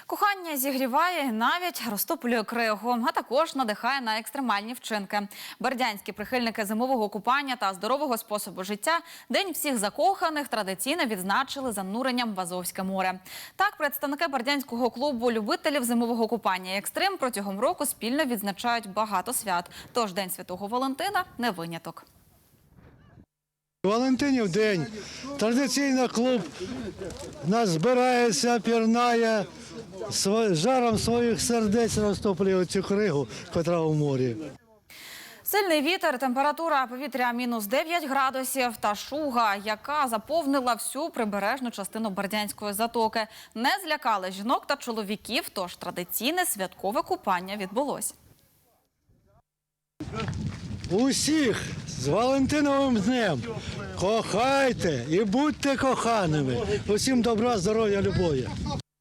Кохання зігріває і навіть розтоплює кригу, а також надихає на екстремальні вчинки. Бердянські прихильники зимового купання та здорового способу життя День всіх закоханих традиційно відзначили зануренням в Азовське море. Так, представники Бердянського клубу любителів зимового купання і екстрим протягом року спільно відзначають багато свят. Тож День Святого Валентина не виняток. Валентинів день. Традиційно клуб нас збирається, пірнає, жаром своїх сердець розтоплює цю кригу, котра у морі. Сильний вітер, температура повітря мінус 9 градусів та шуга, яка заповнила всю прибережну частину Бердянської затоки. Не злякали жінок та чоловіків, тож традиційне святкове купання відбулось. Усіх з Валентиновим днем! Кохайте і будьте коханими! Усім добра, здоров'я, любові!